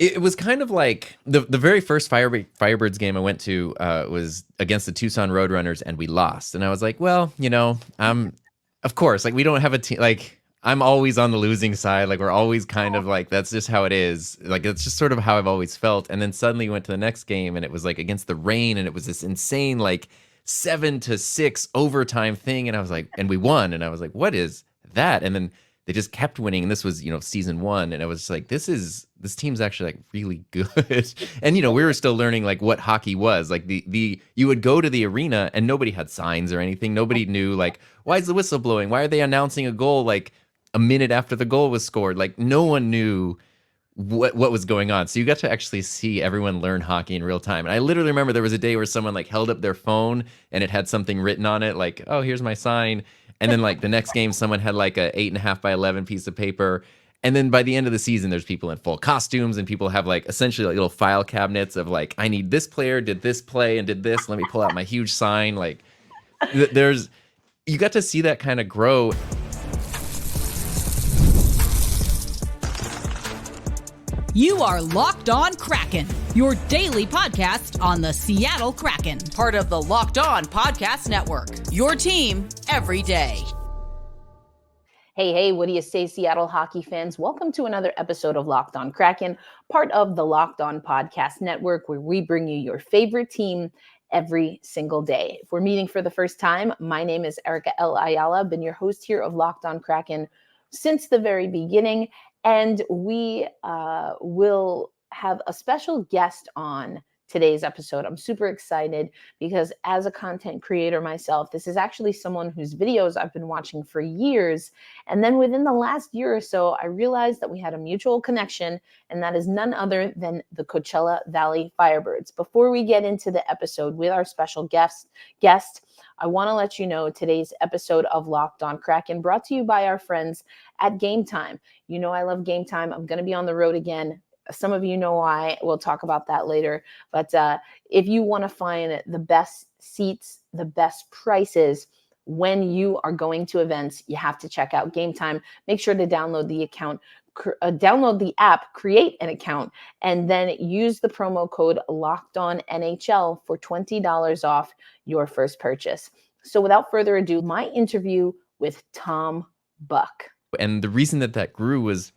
It was kind of like the very first Firebirds game I went to was against the Tucson Roadrunners, and we lost. And I was like, well, I'm, of course, like we don't have a team. Like I'm always on the losing side. Like we're always kind of like that's just how it is. Like it's just sort of how I've always felt. And then suddenly we went to the next game, and it was like against the Rain, and it was this insane like 7-6 overtime thing. And I was like, and we won, and I was like, what is that? And then they just kept winning, and this was season one, and I was just like, this team's actually like really good. And we were still learning like what hockey was. Like the you would go to the arena and nobody had signs or anything. Nobody knew like, why is the whistle blowing? Why are they announcing a goal like a minute after the goal was scored? Like no one knew what was going on. So you got to actually see everyone learn hockey in real time. And I literally remember there was a day where someone like held up their phone and it had something written on it like, oh, here's my sign. And then like the next game, someone had like a 8.5 by 11 piece of paper. And then by the end of the season, there's people in full costumes, and people have like essentially like little file cabinets of like, I need this player, did this play and did this. Let me pull out my huge sign. Like you got to see that kind of grow. You are Locked On Kraken, your daily podcast on the Seattle Kraken, part of the Locked On Podcast Network, your team every day. Hey, what do you say, Seattle hockey fans? Welcome to another episode of Locked On Kraken, part of the Locked On Podcast Network, where we bring you your favorite team every single day. If we're meeting for the first time, my name is Erica L. Ayala, been your host here of Locked On Kraken since the very beginning. And we will have a special guest on today's episode. I'm super excited because as a content creator myself, this is actually someone whose videos I've been watching for years. And then within the last year or so, I realized that we had a mutual connection, and that is none other than the Coachella Valley Firebirds. Before we get into the episode with our special guest, I want to let you know today's episode of Locked On Kraken brought to you by our friends at Game Time. You know I love Game Time. I'm going to be on the road again. Some of you know why. We'll talk about that later. But if you want to find the best seats, the best prices when you are going to events, you have to check out Game Time. Make sure to download the app, create an account, and then use the promo code LOCKEDONNHL for $20 off your first purchase. So without further ado, my interview with Tom Buck. And the reason that grew was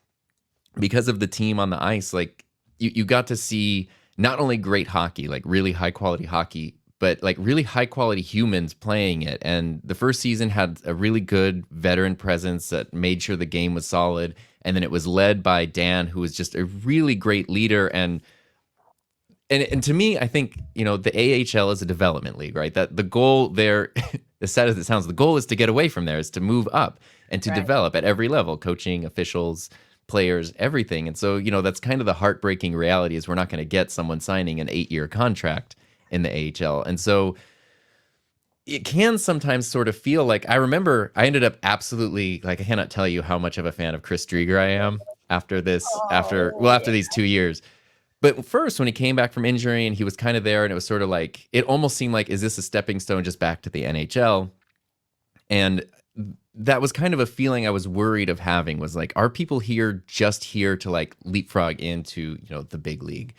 because of the team on the ice. Like you got to see not only great hockey, like really high quality hockey, but like really high quality humans playing it. And the first season had a really good veteran presence that made sure the game was solid. And then it was led by Dan, who was just a really great leader. And to me, I think, the AHL is a development league, right? That the goal there, as sad as it sounds, the goal is to get away from there, is to move up and to develop at every level, coaching, officials, players, everything. And so, that's kind of the heartbreaking reality, is we're not going to get someone signing an 8-year contract in the AHL. And so it can sometimes sort of feel like, I remember I ended up absolutely, like, I cannot tell you how much of a fan of Chris Drieger I am after these 2 years. But first, when he came back from injury and he was kind of there, and it was sort of like, it almost seemed like, is this a stepping stone just back to the NHL? And that was kind of a feeling I was worried of having, was like, are people just here to like leapfrog into, the big league?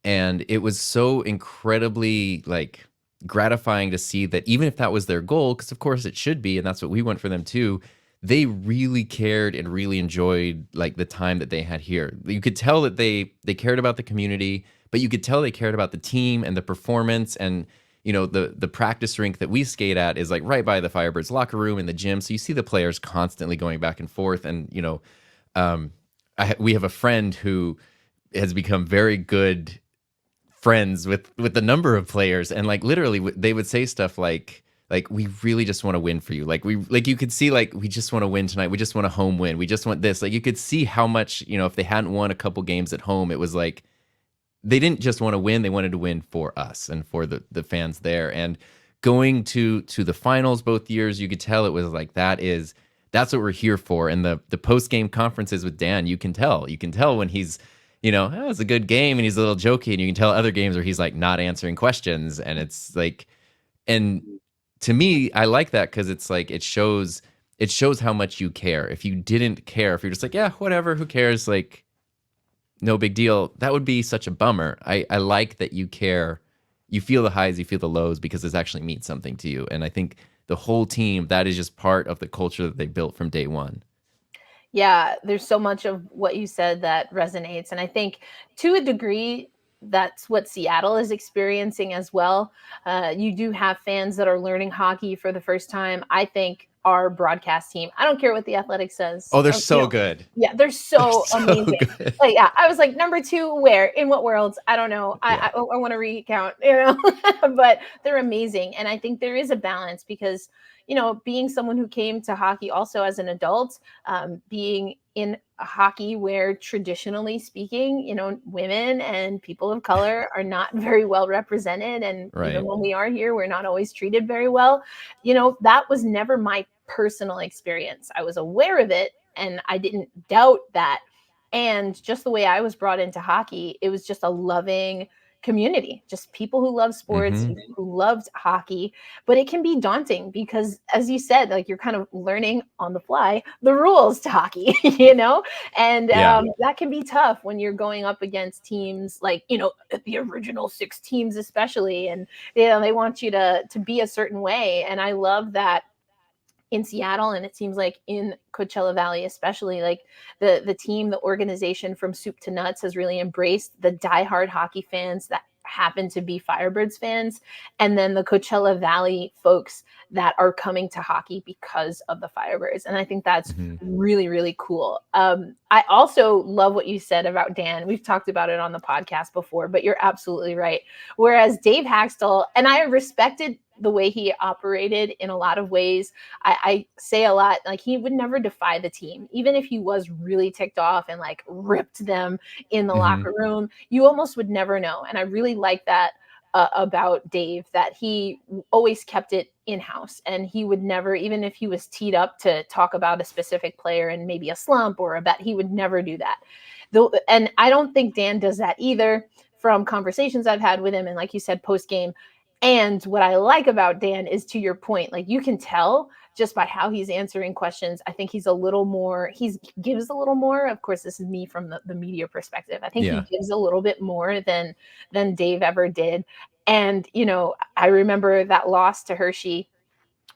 And it was so incredibly like gratifying to see that even if that was their goal, because of course it should be, and that's what we want for them too, they really cared and really enjoyed like the time that they had here. You could tell that they cared about the community, but you could tell they cared about the team and the performance. And the practice rink that we skate at is like right by the Firebirds locker room and the gym. So you see the players constantly going back and forth. And, we have a friend who has become very good friends with the number of players. And like, literally they would say stuff like, we really just want to win for you. Like you could see, like, we just want to win tonight. We just want a home win. We just want this. Like you could see how much, if they hadn't won a couple games at home, it was like, they didn't just want to win, they wanted to win for us and for the fans there. And going to the finals both years, you could tell it was like, that's what we're here for. And the post-game conferences with Dan, you can tell when he's, oh, it's a good game and he's a little jokey, and you can tell other games where he's like not answering questions. And it's like, and to me, I like that, because it's like, it shows how much you care. If you didn't care, if you're just like, yeah, whatever, who cares? Like, no big deal. That would be such a bummer. I like that you care. You feel the highs, you feel the lows because this actually means something to you. And I think the whole team, that is just part of the culture that they built from day one. Yeah, there's so much of what you said that resonates. And I think to a degree, that's what Seattle is experiencing as well. You do have fans that are learning hockey for the first time. I think our broadcast team, I don't care what the Athletic says. Oh, they're so good. Yeah, they're so They're so amazing. good. Like, yeah, I was like, number 2, where? In what worlds? I don't know. Yeah. I want to recount, but they're amazing. And I think there is a balance because, being someone who came to hockey also as an adult, being in a hockey where traditionally speaking, women and people of color are not very well represented. And Right. even when we are here, we're not always treated very well. That was never my personal experience. I was aware of it and I didn't doubt that. And just the way I was brought into hockey, it was just a loving community, just people who love sports, who loved hockey. But it can be daunting because, as you said, like you're kind of learning on the fly the rules to hockey, and that can be tough when you're going up against teams like, the original 6 teams, especially. And, they want you to be a certain way. And I love that in Seattle, and it seems like in Coachella Valley, especially, like the team, the organization from soup to nuts has really embraced the diehard hockey fans that happen to be Firebirds fans, and then the Coachella Valley folks that are coming to hockey because of the Firebirds. And I think that's really, really cool. I also love what you said about Dan. We've talked about it on the podcast before, but you're absolutely right. Whereas Dave Haxtell, and I respected the way he operated in a lot of ways. I say a lot, like he would never defy the team, even if he was really ticked off and like ripped them in the locker room. You almost would never know. And I really like that about Dave, that he always kept it in-house, and he would never, even if he was teed up to talk about a specific player and maybe a slump or a bet, he would never do that. And I don't think Dan does that either, from conversations I've had with him. And like you said, post-game. And what I like about Dan is, to your point, like you can tell just by how he's answering questions. I think he's a little more, he gives a little more. Of course, this is me from the media perspective. I think he gives a little bit more than Dave ever did. And, I remember that loss to Hershey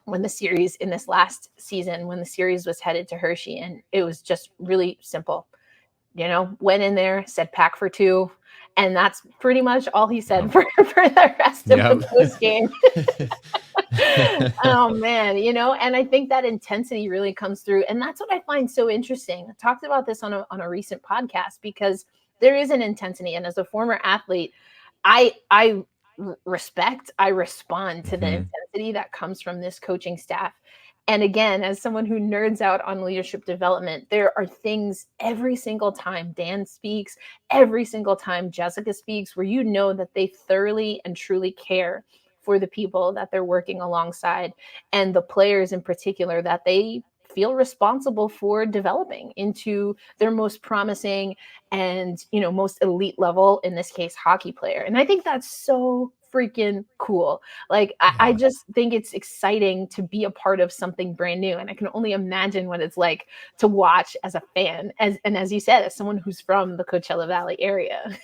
when the series, in this last season, when the series was headed to Hershey, and it was just really simple. Went in there, said pack for 2. And that's pretty much all he said for the rest of the post game. Oh man, and I think that intensity really comes through. And that's what I find so interesting. I talked about this on a recent podcast, because there is an intensity. And as a former athlete, I respect, I respond to the intensity that comes from this coaching staff. And again, as someone who nerds out on leadership development, there are things every single time Dan speaks, every single time Jessica speaks, where that they thoroughly and truly care for the people that they're working alongside, and the players in particular that they feel responsible for developing into their most promising and, most elite level, in this case, hockey player. And I think that's so freaking cool. Like, I just think it's exciting to be a part of something brand new. And I can only imagine what it's like to watch as a fan, as you said, as someone who's from the Coachella Valley area.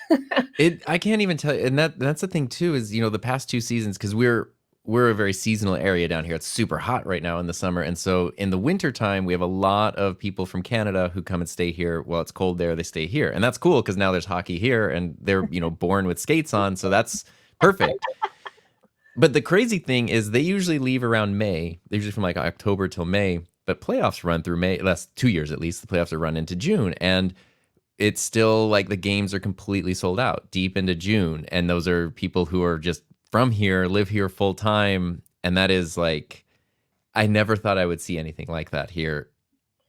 I can't even tell you. And that's the thing too, is, the past 2 seasons, because we're a very seasonal area down here. It's super hot right now in the summer. And so in the winter time, we have a lot of people from Canada who come and stay here. While it's cold there, they stay here. And that's cool, because now there's hockey here, and they're, born with skates on. So that's perfect. But the crazy thing is, they usually leave around May. They're usually from like October till May. But playoffs run through May. Last 2 years at least, the playoffs are run into June. And it's still like the games are completely sold out deep into June. And those are people who are just from here, live here full time. And that is like, I never thought I would see anything like that here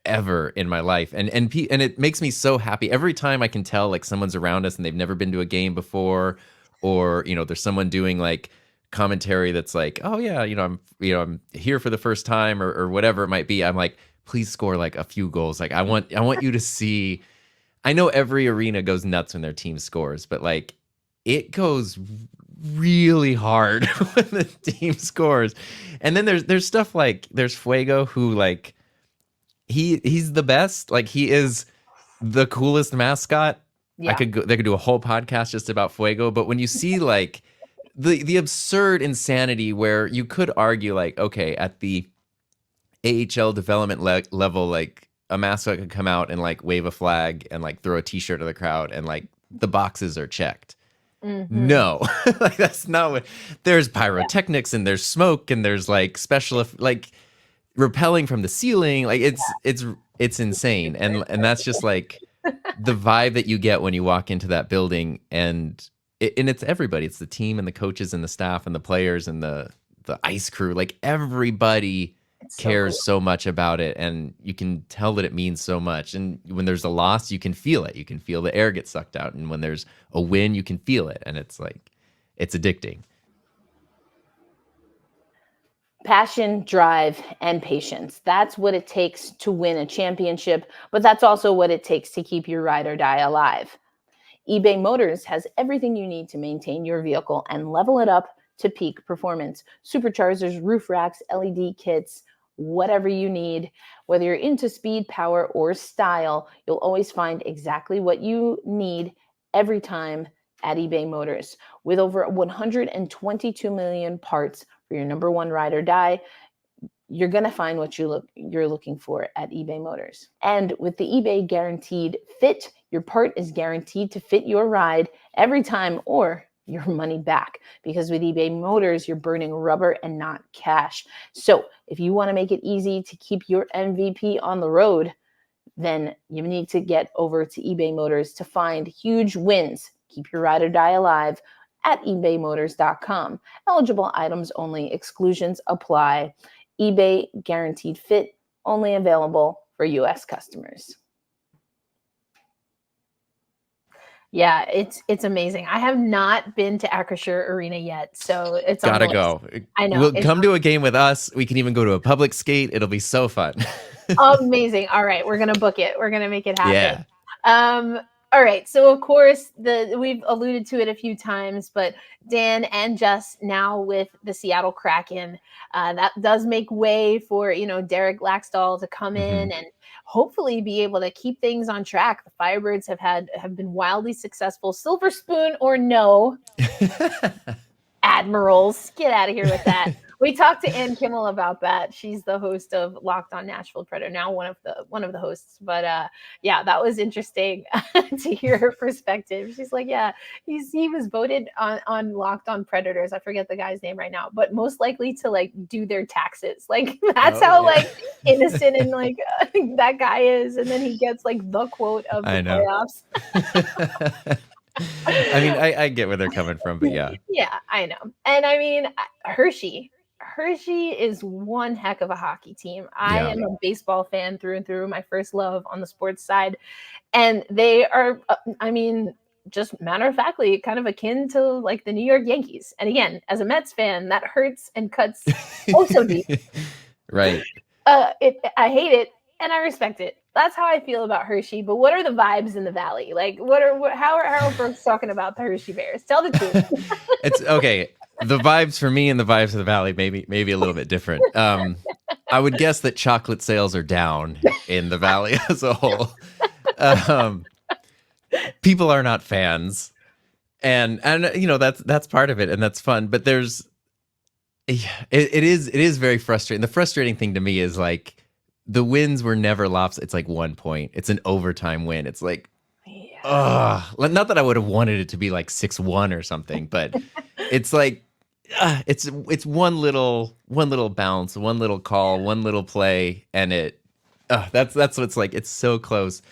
ever in my life. And it makes me so happy every time I can tell like someone's around us and they've never been to a game before, or, there's someone doing like commentary that's like, oh yeah, I'm here for the first time, or whatever it might be. I'm like, please score like a few goals. Like I want you to see. I know every arena goes nuts when their team scores, but like it goes really hard when the team scores. And then there's stuff like, there's Fuego, who like he's the best. Like he is the coolest mascot Yeah. They could do a whole podcast just about Fuego. But when you see like the absurd insanity where you could argue like, okay, at the AHL development level, like a mascot could come out and like wave a flag and like throw a t-shirt at the crowd and like the boxes are checked. No, like that's not what. There's pyrotechnics and there's smoke and there's like special like rappelling from the ceiling. Like it's insane, and that's just like the vibe that you get when you walk into that building, and it's everybody. It's the team and the coaches and the staff and the players and the ice crew. Like everybody cares so much about it, and you can tell that it means so much. And when there's a loss, you can feel it. You can feel the air get sucked out, and when there's a win, you can feel it, and it's like it's addicting. Passion, drive, and patience. That's what it takes to win a championship, but that's also what it takes to keep your ride or die alive. eBay Motors has everything you need to maintain your vehicle and level it up to peak performance. Superchargers, roof racks, LED kits, whatever you need. Whether you're into speed, power, or style, you'll always find exactly what you need every time at eBay Motors. With over 122 million parts for your number one ride or die, you're going to find what you're looking for at eBay Motors. And with the eBay Guaranteed Fit, your part is guaranteed to fit your ride every time or your money back. Because with eBay Motors, you're burning rubber and not cash. So if you want to make it easy to keep your MVP on the road, then you need to get over to eBay Motors to find huge wins. Keep your ride or die alive at ebaymotors.com. Eligible items only. Exclusions apply. eBay Guaranteed Fit, only available for U.S. customers. Yeah, it's amazing. I have not been to Acrisure Arena yet, so it's gotta go. I know. We'll come to a game with us. We can even go to a public skate. It'll be so fun. Amazing. All right, we're gonna book it. We're gonna make it happen. Yeah. All right. So of course, we've alluded to it a few times, but Dan and Jess now with the Seattle Kraken, that does make way for Derek Laxdal to come in and hopefully be able to keep things on track. The Firebirds have been wildly successful. Silver spoon or no, Admirals, get out of here with that. We talked to Ann Kimmel about that. She's the host of Locked On Nashville Predator, now one of the hosts. But yeah, that was interesting to hear her perspective. She's like, yeah, he was voted on Locked On Predators. I forget the guy's name right now, but most likely to like do their taxes. Like that's how like innocent and like that guy is. And then he gets like the quote of the playoffs. I mean, I get where they're coming from, but yeah. Yeah, I know. And I mean, Hershey is one heck of a hockey team. I am a baseball fan through and through, my first love on the sports side. And they are, I mean, just matter of factly, kind of akin to like the New York Yankees. And again, as a Mets fan, that hurts and cuts oh so deep. Right. I hate it and I respect it. That's how I feel about Hershey. But what are the vibes in the Valley? Like, how are Harold Brooks talking about the Hershey Bears? Tell the truth. It's okay. The vibes for me and the vibes of the Valley maybe a little bit different. I would guess that chocolate sales are down in the Valley as a whole. People are not fans, and that's part of it, and that's fun. But it is very frustrating. The frustrating thing to me is like, the wins were never lopsided. It's like 1 point. It's an overtime win. It's like, not that I would have wanted it to be like 6-1 or something, but it's like, it's one little bounce, one little call, one little play, and that's what it's like. It's so close.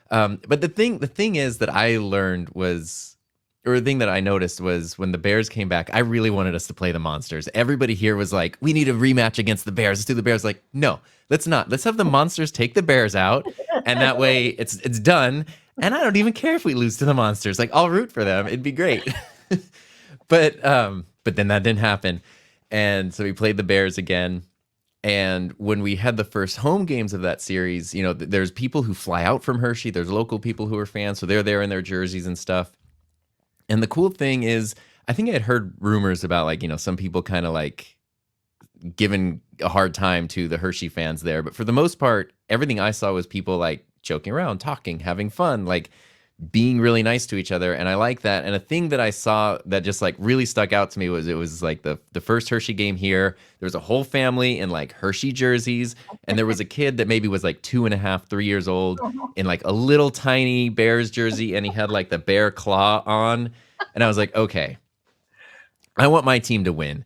But the thing is that I learned the thing that I noticed was when the Bears came back, I really wanted us to play the Monsters. Everybody here was like, we need a rematch against the Bears. Let's do the Bears. Like, no, let's not. Let's have the Monsters take the Bears out, and that way it's done. And I don't even care if we lose to the Monsters. Like, I'll root for them. It'd be great. But then that didn't happen. And so we played the Bears again. And when we had the first home games of that series, there's people who fly out from Hershey. There's local people who are fans. So they're there in their jerseys and stuff. And the cool thing is, I think I had heard rumors about like, some people kind of like giving a hard time to the Hershey fans there. But for the most part, everything I saw was people like joking around, talking, having fun, like being really nice to each other, and I like that. And a thing that I saw that just like really stuck out to me was, it was like the first Hershey game here. There was a whole family in like Hershey jerseys, and there was a kid that maybe was like 2.5, 3 years old in like a little tiny Bears jersey, and he had like the bear claw on, and I was like, okay, I want my team to win,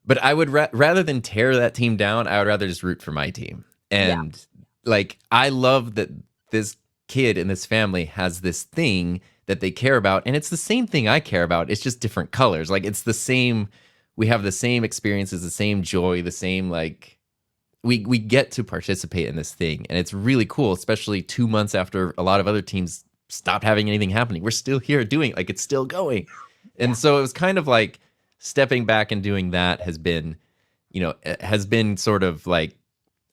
but I would rather than tear that team down, I would rather just root for my team. And like, I love that this kid in this family has this thing that they care about, and it's the same thing I care about. It's just different colors. Like, it's the same. We have the same experiences, the same joy, the same, like, we get to participate in this thing, and it's really cool, especially 2 months after a lot of other teams stopped having anything happening. We're still here doing it, like, it's still going. And so it was kind of like stepping back and doing that has been, it has been sort of like,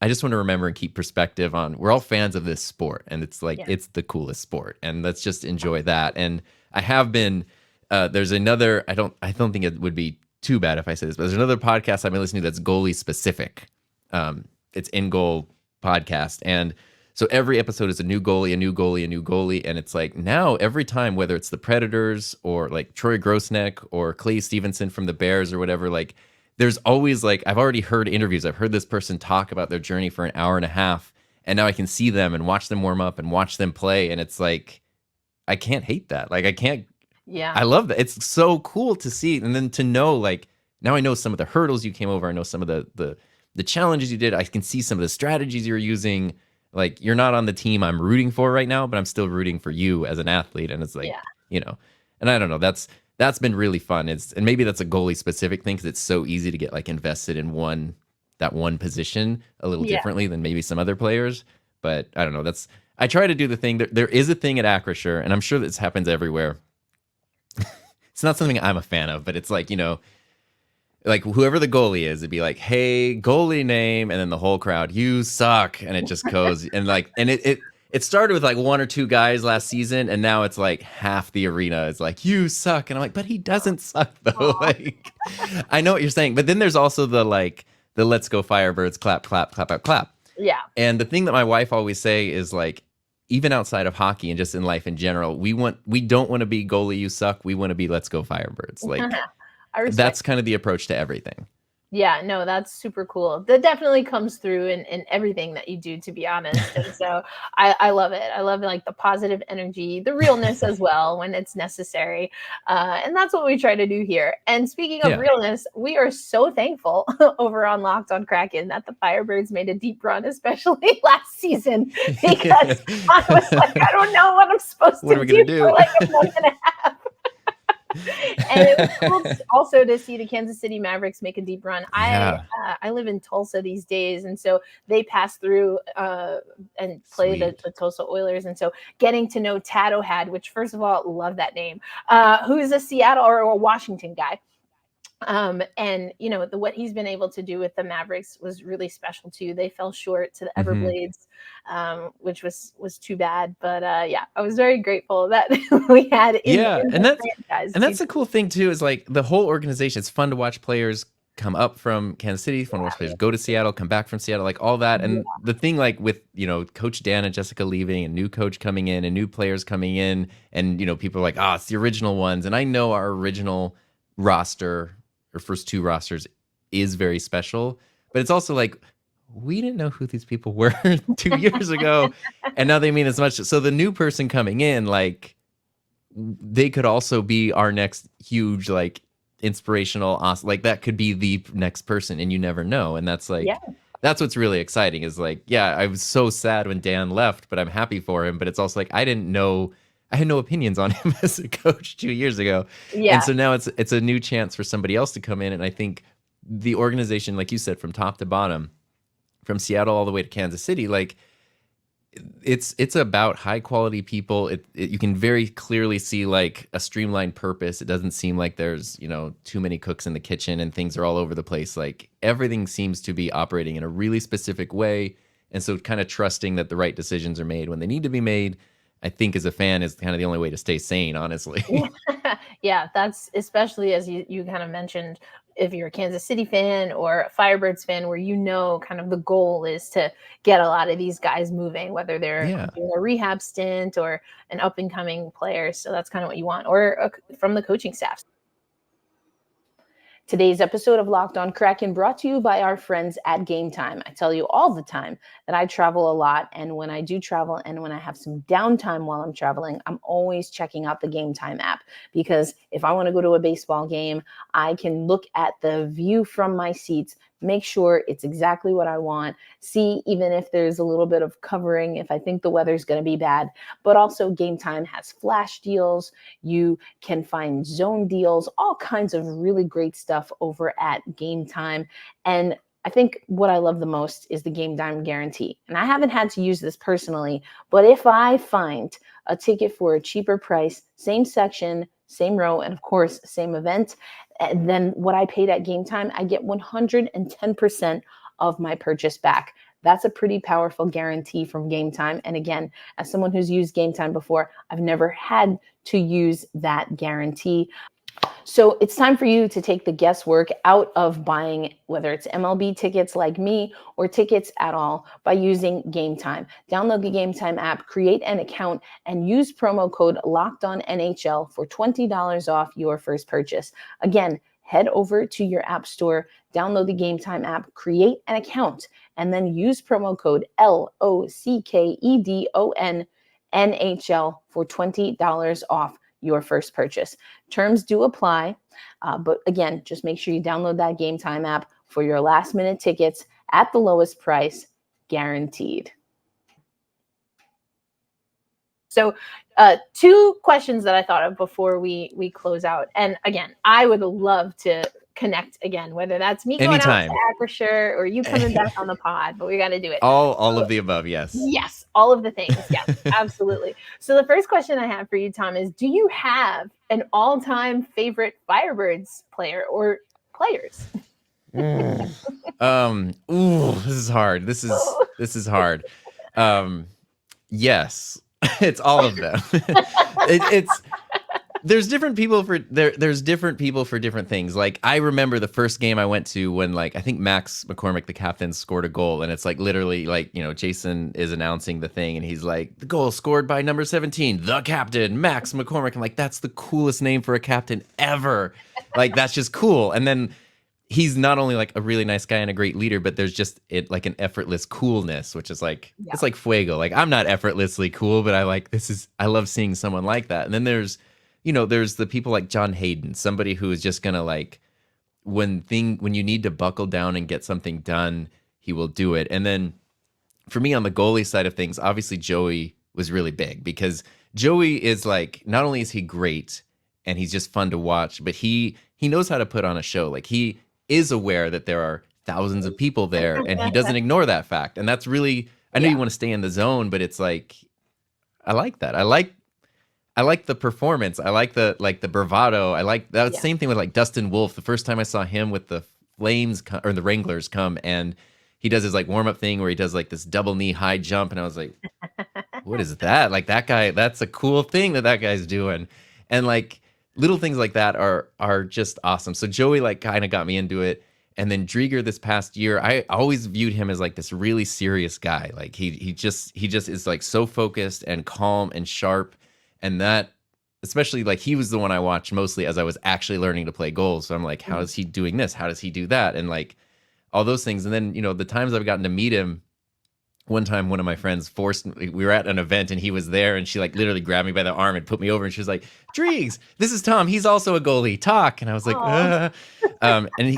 I just want to remember and keep perspective on, we're all fans of this sport, and it's like, it's the coolest sport, and let's just enjoy that. And I have been, there's another, I don't think it would be too bad if I say this, but there's another podcast I've been listening to that's goalie specific. It's In Goal podcast. And so every episode is a new goalie, a new goalie, a new goalie. And it's like, now every time, whether it's the Predators or like Troy Grossneck or Clay Stevenson from the Bears or whatever, like, there's always like, I've already heard interviews. I've heard this person talk about their journey for an hour and a half, and now I can see them and watch them warm up and watch them play. And it's like, I can't hate that. Like, I can't, I love that. It's so cool to see. And then to know, like, now I know some of the hurdles you came over. I know some of the challenges you did. I can see some of the strategies you're using. Like, you're not on the team I'm rooting for right now, but I'm still rooting for you as an athlete. And it's like, and I don't know, that's been really fun. And maybe that's a goalie specific thing, because it's so easy to get like invested in that one position a little differently than maybe some other players. But I don't know. I try to do the thing. There is a thing at Acrisure, and I'm sure this happens everywhere. It's not something I'm a fan of, but it's like, like whoever the goalie is, it'd be like, hey, goalie name, and then the whole crowd, you suck, and it just goes. And like, and it started with like one or two guys last season, and now it's like half the arena is like, you suck. And I'm like, but he doesn't suck though. Like, I know what you're saying. But then there's also the let's go Firebirds, clap, clap, clap, clap, clap. Yeah. And the thing that my wife always say is like, even outside of hockey and just in life in general, we don't want to be goalie, you suck. We want to be let's go Firebirds. Like, that's kind of the approach to everything. Yeah, no, that's super cool. That definitely comes through in everything that you do, to be honest. And so I love it. I love like the positive energy, the realness as well when it's necessary. And that's what we try to do here. And speaking of realness, we are so thankful over on Locked On Kraken that the Firebirds made a deep run, especially last season, because I was like, I don't know what I'm supposed to do for like a month and a half. And it was cool also to see the Kansas City Mavericks make a deep run. I live in Tulsa these days, and so they pass through and play the Tulsa Oilers. And so getting to know Tato Had, which first of all, love that name, who is a Seattle or a Washington guy. And what he's been able to do with the Mavericks was really special too. They fell short to the Everblades, which was too bad. But I was very grateful that we had and that's the cool thing too, is like the whole organization. It's fun to watch players come up from Kansas City, fun to watch players go to Seattle, come back from Seattle, like all that. And the thing, like with Coach Dan and Jessica leaving, and new coach coming in, and new players coming in, and people are like, it's the original ones. And I know our original roster, or first two rosters, is very special, but it's also like, we didn't know who these people were 2 years ago, and now they mean as much. So the new person coming in, like, they could also be our next huge, like, inspirational, awesome, like that could be the next person, and you never know. And that's like, that's what's really exciting, is like, I was so sad when Dan left, but I'm happy for him. But it's also like, I had no opinions on him as a coach 2 years ago. And so now it's a new chance for somebody else to come in. And I think the organization, like you said, from top to bottom, from Seattle all the way to Kansas City, like it's about high quality people. You can very clearly see like a streamlined purpose. It doesn't seem like there's, too many cooks in the kitchen and things are all over the place. Like everything seems to be operating in a really specific way. And so kind of trusting that the right decisions are made when they need to be made, I think as a fan, is kind of the only way to stay sane, honestly. Yeah, that's especially as you kind of mentioned, if you're a Kansas City fan or a Firebirds fan, where you know kind of the goal is to get a lot of these guys moving, whether they're doing a rehab stint or an up and coming player. So that's kind of what you want, or from the coaching staff. Today's episode of Locked On Kraken brought to you by our friends at Game Time. I tell you all the time that I travel a lot, and when I do travel and when I have some downtime while I'm traveling, I'm always checking out the Game Time app, because if I want to go to a baseball game, I can look at the view from my seats, make sure it's exactly what I want, see even if there's a little bit of covering if I think the weather's going to be bad. But also Game Time has flash deals. You can find zone deals, all kinds of really great stuff over at Game Time. And I think what I love the most is the Game Time guarantee. And I haven't had to use this personally, but if I find a ticket for a cheaper price, same section, same row, and of course, same event, then what I paid at Game Time, I get 110% of my purchase back. That's a pretty powerful guarantee from Game Time. And again, as someone who's used Game Time before, I've never had to use that guarantee. So it's time for you to take the guesswork out of buying, whether it's MLB tickets like me or tickets at all, by using Game Time. Download the Game Time app, create an account, and use promo code LOCKEDONNHL for $20 off your first purchase. Again, head over to your app store, download the Game Time app, create an account, and then use promo code LOCKEDONNHL for $20 off your first purchase. Terms do apply, but again, just make sure you download that Game Time app for your last minute tickets at the lowest price, guaranteed. So two questions that I thought of before we close out. And again, I would love to connect again, whether that's me going Anytime. out to Acrisure or you coming back on the pod, but we got to do it. All of the above, yes. Yes, all of the things. Yes, absolutely. So the first question I have for you, Tom, is do you have an all-time favorite Firebirds player or players? This is hard. This is hard. Yes. It's all of them. There's different people for different things. Like, I remember the first game I went to when, like, I think Max McCormick, the captain, scored a goal, and it's like literally like, you know, Jason is announcing the thing and he's like, the goal scored by number 17, the captain, Max McCormick. I'm like, that's the coolest name for a captain ever. Like, that's just cool. And then he's not only like a really nice guy and a great leader, but there's just like an effortless coolness, which is like, It's like fuego. Like, I'm not effortlessly cool, but I love seeing someone like that. And then there's the people like John Hayden, somebody who is just gonna, like, when you need to buckle down and get something done, he will do it. And then for me on the goalie side of things, obviously Joey was really big, because Joey is like, not only is he great and he's just fun to watch, but he knows how to put on a show. Like, he is aware that there are thousands of people there, and he doesn't ignore that fact. And that's really, I know you want to stay in the zone, but it's like, I like that. I like the performance. I like the bravado. I like that. Same thing with like Dustin Wolf. The first time I saw him with the Flames or the Wranglers come, and he does his like warm up thing where he does like this double knee high jump, and I was like, what is that? Like, that guy, that's a cool thing that guy's doing. And like, little things like that are just awesome. So Joey like kind of got me into it. And then Drieger this past year, I always viewed him as like this really serious guy. Like, he just is like so focused and calm and sharp. And that, especially, like, he was the one I watched mostly as I was actually learning to play goals. So I'm like, how is he doing this? How does he do that? And like all those things. And then, you know, the times I've gotten to meet him, one time one of my friends we were at an event and he was there, and she like literally grabbed me by the arm and put me over, and she was like, Dreegs, this is Tom. He's also a goalie. Talk. And I was like,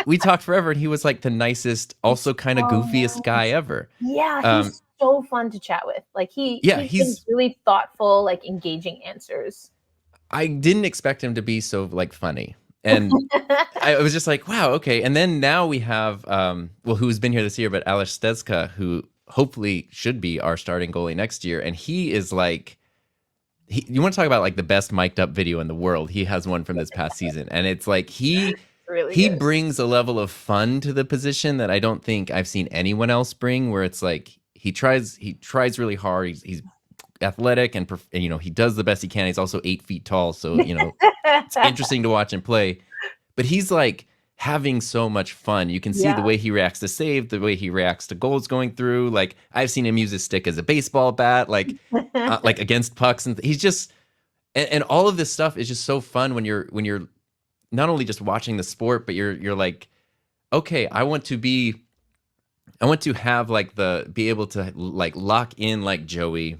we talked forever, and he was like the nicest, also kind of goofiest guy ever. Yeah, he's so fun to chat with. Like, he's really thoughtful, like engaging answers. I didn't expect him to be so like funny. And I was just like, wow, okay. And then now we have, who's been here this year, but Alex Stezka, who hopefully should be our starting goalie next year. And he is like, you want to talk about like the best mic'd up video in the world. He has one from this past season. And it's like, he brings a level of fun to the position that I don't think I've seen anyone else bring, where it's like, he tries really hard. He's athletic and you know, he does the best he can. He's also 8 feet tall. So, you know, it's interesting to watch him play, but he's like having so much fun. You can see the Yeah. way he reacts to save, the way he reacts to goals going through. Like I've seen him use his stick as a baseball bat, like against pucks, and he's just and all of this stuff is just so fun when you're not only just watching the sport, but you're like, okay, I want to have like be able to like lock in like Joey,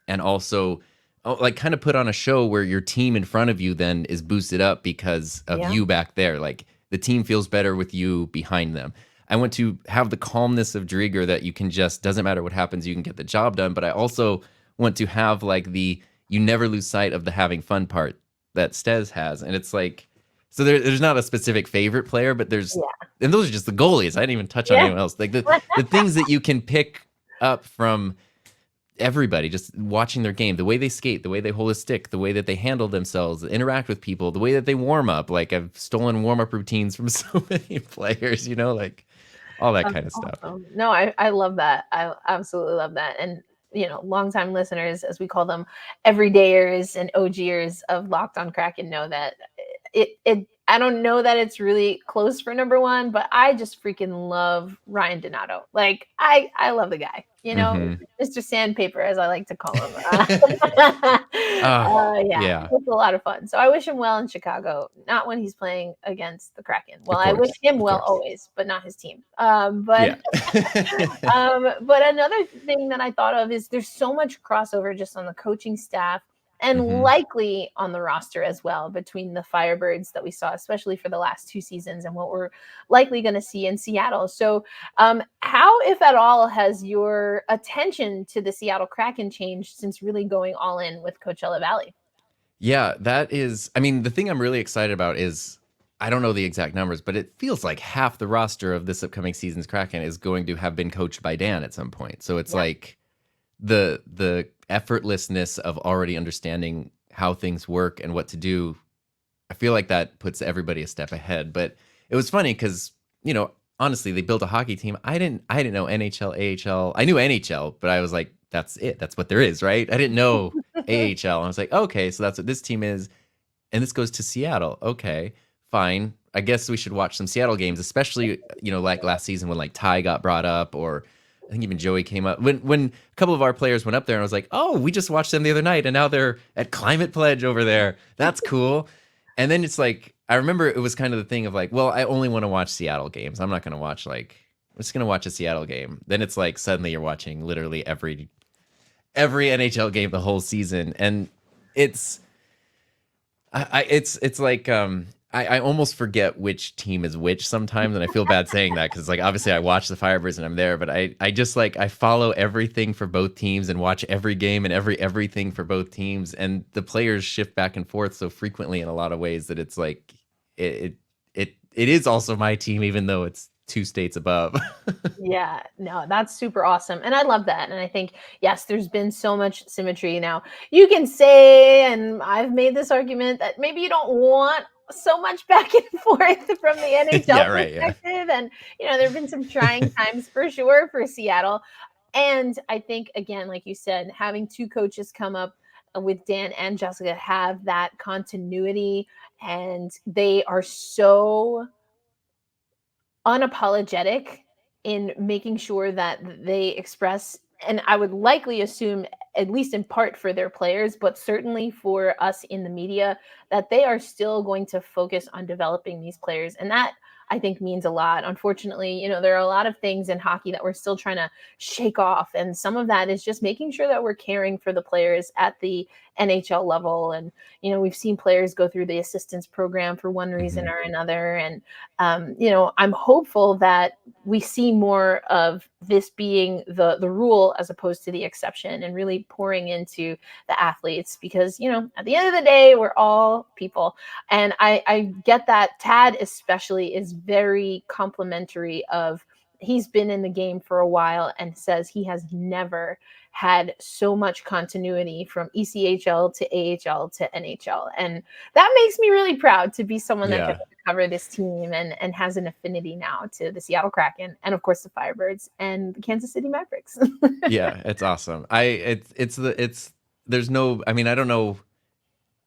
and also like kind of put on a show where your team in front of you then is boosted up because of Yeah. you back there. Like the team feels better with you behind them. I want to have the calmness of Drieger that you can just, doesn't matter what happens, you can get the job done. But I also want to have like you never lose sight of the having fun part that Stez has. And it's like, so there's not a specific favorite player, but and those are just the goalies. I didn't even touch on anyone else. Like the things that you can pick up from everybody, just watching their game, the way they skate, the way they hold a stick, the way that they handle themselves, interact with people, the way that they warm up. Like I've stolen warm up routines from so many players, like all that kind of stuff. No, I love that. I absolutely love that. And longtime listeners, as we call them, everydayers and OGers of Locked On Kraken know that it I don't know that it's really close for number one, but I just freaking love Ryan Donato. Like I love the guy, Mr. Sandpaper, as I like to call him. Yeah, it's a lot of fun. So I wish him well in Chicago, not when he's playing against the Kraken. Well, I wish him well always, but not his team. But another thing that I thought of is there's so much crossover just on the coaching staff and likely on the roster as well between the Firebirds that we saw, especially for the last 2 seasons, and what we're likely going to see in Seattle. So how, if at all, has your attention to the Seattle Kraken changed since really going all in with Coachella Valley? Yeah, that is, I mean, the thing I'm really excited about is, I don't know the exact numbers, but it feels like half the roster of this upcoming season's Kraken is going to have been coached by Dan at some point. So it's like the effortlessness of already understanding how things work and what to do. I feel like that puts everybody a step ahead. But it was funny because, honestly, they built a hockey team. I didn't know NHL, AHL. I knew NHL, but I was like, that's it. That's what there is, right? I didn't know AHL. And I was like, okay, so that's what this team is. And this goes to Seattle. Okay, fine. I guess we should watch some Seattle games, especially, like last season when like Ty got brought up, or I think even Joey came up. When a couple of our players went up there and I was like, oh, we just watched them the other night and now they're at Climate Pledge over there. That's cool. And then it's like, I remember it was kind of the thing of like, well, I only want to watch Seattle games. I'm not going to watch I'm just going to watch a Seattle game. Then it's like suddenly you're watching literally every NHL game the whole season. And it's like, I almost forget which team is which sometimes, and I feel bad saying that because, like, obviously I watch the Firebirds and I'm there, but I just like I follow everything for both teams and watch every game and everything for both teams, and the players shift back and forth so frequently in a lot of ways that it's like it is also my team, even though it's 2 states above. Yeah, no, that's super awesome. And I love that. And I think, yes, there's been so much symmetry. Now, you can say, and I've made this argument, that maybe you don't want so much back and forth from the NHL perspective. And, there have been some trying times for sure for Seattle. And I think, again, like you said, having 2 coaches come up with Dan and Jessica have that continuity, and they are so unapologetic in making sure that they express, and I would likely assume, at least in part for their players, but certainly for us in the media, that they are still going to focus on developing these players. And that, I think, means a lot. Unfortunately, there are a lot of things in hockey that we're still trying to shake off. And some of that is just making sure that we're caring for the players at the NHL level. And, we've seen players go through the assistance program for one reason or another. And, I'm hopeful that we see more of this being the rule as opposed to the exception, and really pouring into the athletes, because, at the end of the day, we're all people. And I get that Tad especially is very complimentary of, he's been in the game for a while and says he has never had so much continuity from ECHL to AHL to NHL. And that makes me really proud to be someone that gets to cover this team and has an affinity now to the Seattle Kraken, and of course the Firebirds and the Kansas City Mavericks. Yeah, it's awesome. There's no, I mean, I don't know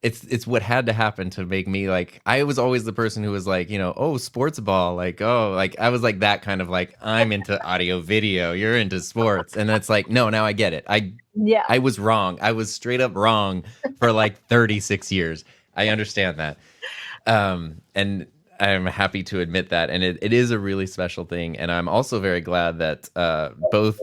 it's what had to happen to make me like, I was always the person who was like, oh, sports ball, like, oh, like I was like that kind of like, I'm into audio video, you're into sports. And that's like, no, now I get it. Yeah. I was wrong. I was straight up wrong for like 36 years. I understand that. And I'm happy to admit that. And it is a really special thing. And I'm also very glad that both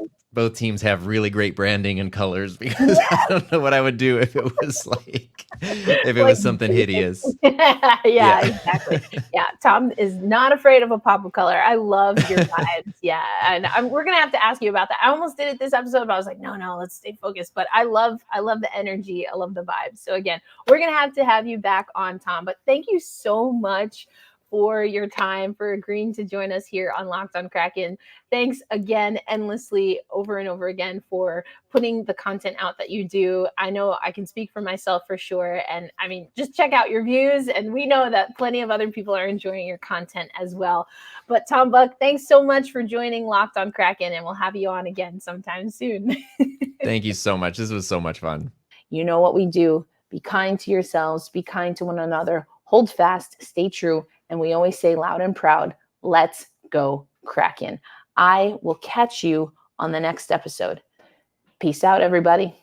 teams have really great branding and colors, because I don't know what I would do if it was like, if it Like was something hideous. yeah, exactly. Yeah, Tom is not afraid of a pop of color. I love your vibes. Yeah, and we're gonna have to ask you about that. I almost did it this episode, but I was like, no, let's stay focused. But I love the energy. I love the vibes. So again, we're gonna have to have you back on, Tom. But thank you so much for your time, for agreeing to join us here on Locked On Kraken. Thanks again, endlessly, over and over again, for putting the content out that you do. I know I can speak for myself for sure. And I mean, just check out your views. And we know that plenty of other people are enjoying your content as well. But Tom Buck, thanks so much for joining Locked On Kraken. And we'll have you on again sometime soon. Thank you so much. This was so much fun. You know what we do. Be kind to yourselves. Be kind to one another. Hold fast. Stay true. And we always say loud and proud, let's go Kraken. I will catch you on the next episode. Peace out, everybody.